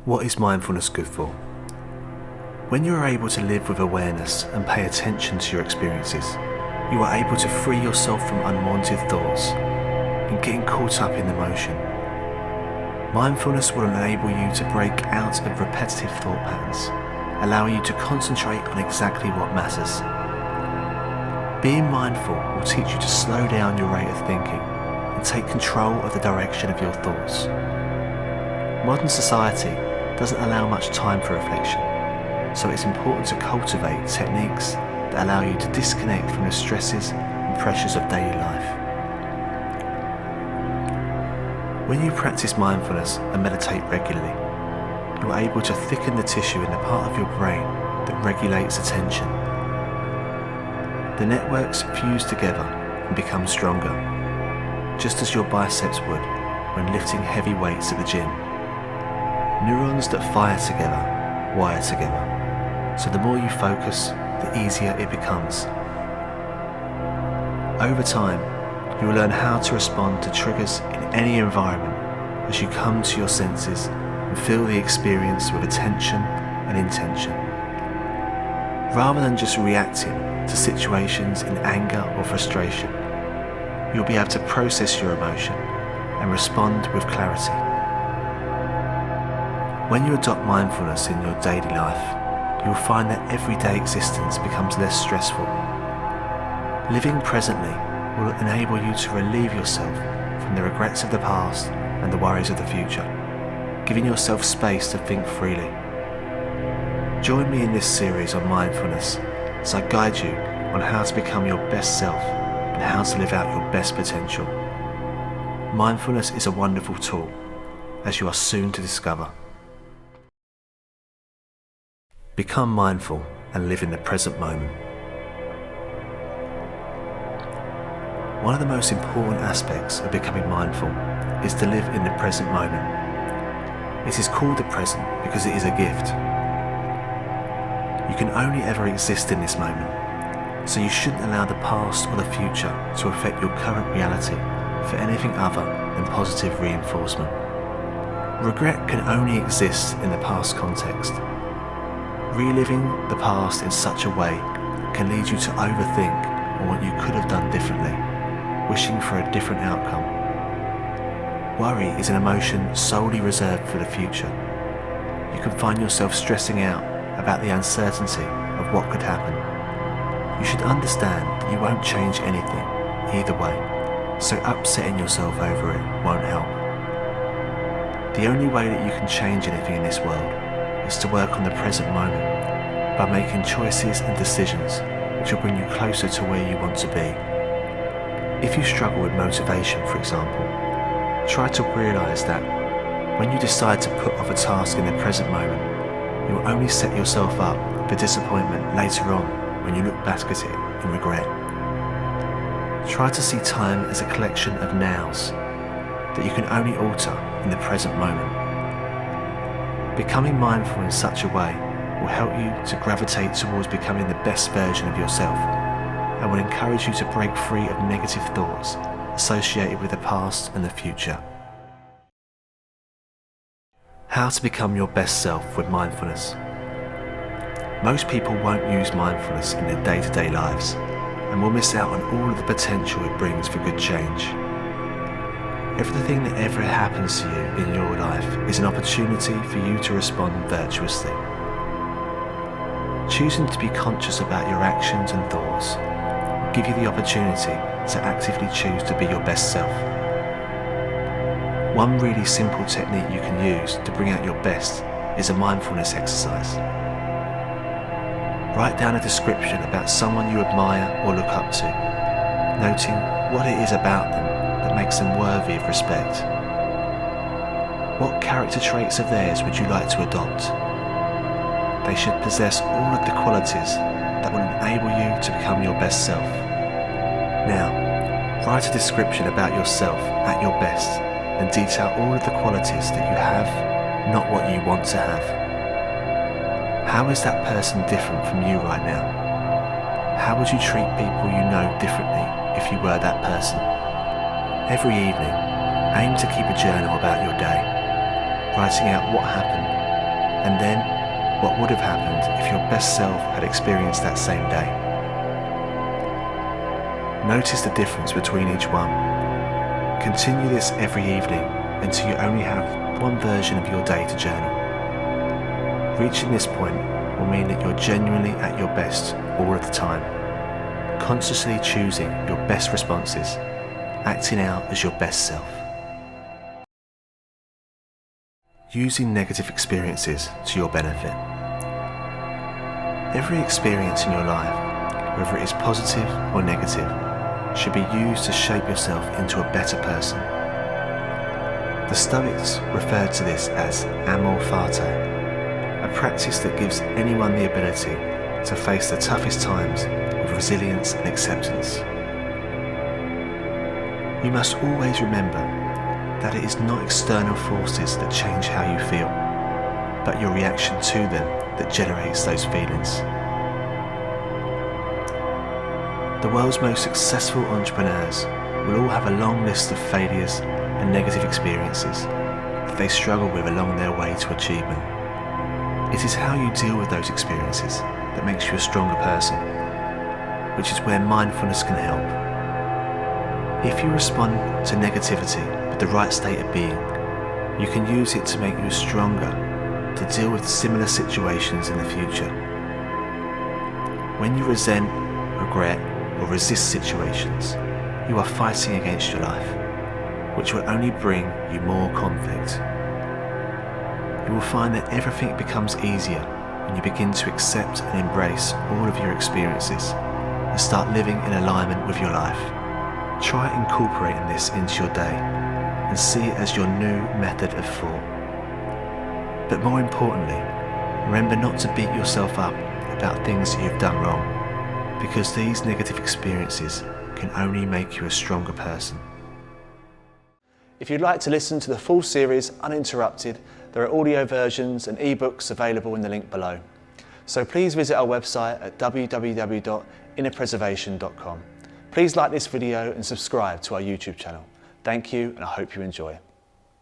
What is mindfulness good for? When you are able to live with awareness and pay attention to your experiences, you are able to free yourself from unwanted thoughts and getting caught up in the motion. Mindfulness will enable you to break out of repetitive thought patterns, allowing you to concentrate on exactly what matters. Being mindful will teach you to slow down your rate of thinking and take control of the direction of your thoughts. Modern society doesn't allow much time for reflection, so it's important to cultivate techniques that allow you to disconnect from the stresses and pressures of daily life. When you practice mindfulness and meditate regularly, you are able to thicken the tissue in the part of your brain that regulates attention. The networks fuse together and become stronger, just as your biceps would when lifting heavy weights at the gym. Neurons that fire together wire together, so the more you focus, the easier it becomes. Over time, you will learn how to respond to triggers in any environment as you come to your senses and feel the experience with attention and intention. Rather than just reacting to situations in anger or frustration, you'll be able to process your emotion and respond with clarity. When you adopt mindfulness in your daily life, you'll find that everyday existence becomes less stressful. Living presently will enable you to relieve yourself from the regrets of the past and the worries of the future, giving yourself space to think freely. Join me in this series on mindfulness as I guide you on how to become your best self and how to live out your best potential. Mindfulness is a wonderful tool, as you are soon to discover. Become mindful and live in the present moment. One of the most important aspects of becoming mindful is to live in the present moment. It is called the present because it is a gift. You can only ever exist in this moment, so you shouldn't allow the past or the future to affect your current reality for anything other than positive reinforcement. Regret can only exist in the past context. Reliving the past in such a way can lead you to overthink on what you could have done differently, wishing for a different outcome. Worry is an emotion solely reserved for the future. You can find yourself stressing out about the uncertainty of what could happen. You should understand that you won't change anything either way, so upsetting yourself over it won't help. The only way that you can change anything in this world is to work on the present moment by making choices and decisions which will bring you closer to where you want to be. If you struggle with motivation, for example, try to realise that when you decide to put off a task in the present moment, you will only set yourself up for disappointment later on when you look back at it in regret. Try to see time as a collection of nows that you can only alter in the present moment. Becoming mindful in such a way will help you to gravitate towards becoming the best version of yourself and will encourage you to break free of negative thoughts associated with the past and the future. How to become your best self with mindfulness. Most people won't use mindfulness in their day-to-day lives and will miss out on all of the potential it brings for good change. Everything that ever happens to you in your life is an opportunity for you to respond virtuously. Choosing to be conscious about your actions and thoughts will give you the opportunity to actively choose to be your best self. One really simple technique you can use to bring out your best is a mindfulness exercise. Write down a description about someone you admire or look up to, noting what it is about them that makes them worthy of respect. What character traits of theirs would you like to adopt? They should possess all of the qualities that will enable you to become your best self. Now, write a description about yourself at your best and detail all of the qualities that you have, not what you want to have. How is that person different from you right now? How would you treat people you know differently if you were that person? Every evening, aim to keep a journal about your day, writing out what happened And then, what would have happened if your best self had experienced that same day? Notice the difference between each one. Continue this every evening until you only have one version of your day to journal. Reaching this point will mean that you're genuinely at your best all of the time, consciously choosing your best responses, acting out as your best self. Using negative experiences to your benefit. Every experience in your life, whether it is positive or negative, should be used to shape yourself into a better person. The Stoics referred to this as amor fati, a practice that gives anyone the ability to face the toughest times with resilience and acceptance. You must always remember that it is not external forces that change how you feel, but your reaction to them that generates those feelings. The world's most successful entrepreneurs will all have a long list of failures and negative experiences that they struggle with along their way to achievement. It is how you deal with those experiences that makes you a stronger person, which is where mindfulness can help. If you respond to negativity with the right state of being, you can use it to make you stronger to deal with similar situations in the future. When you resent, regret, or resist situations, you are fighting against your life, which will only bring you more conflict. You will find that everything becomes easier when you begin to accept and embrace all of your experiences and start living in alignment with your life. Try incorporating this into your day and see it as your new method of thought. But more importantly, remember not to beat yourself up about things that you've done wrong, because these negative experiences can only make you a stronger person. If you'd like to listen to the full series uninterrupted, there are audio versions and ebooks available in the link below. So please visit our website at www.innerpreservation.com. Please like this video and subscribe to our YouTube channel. Thank you, and I hope you enjoy.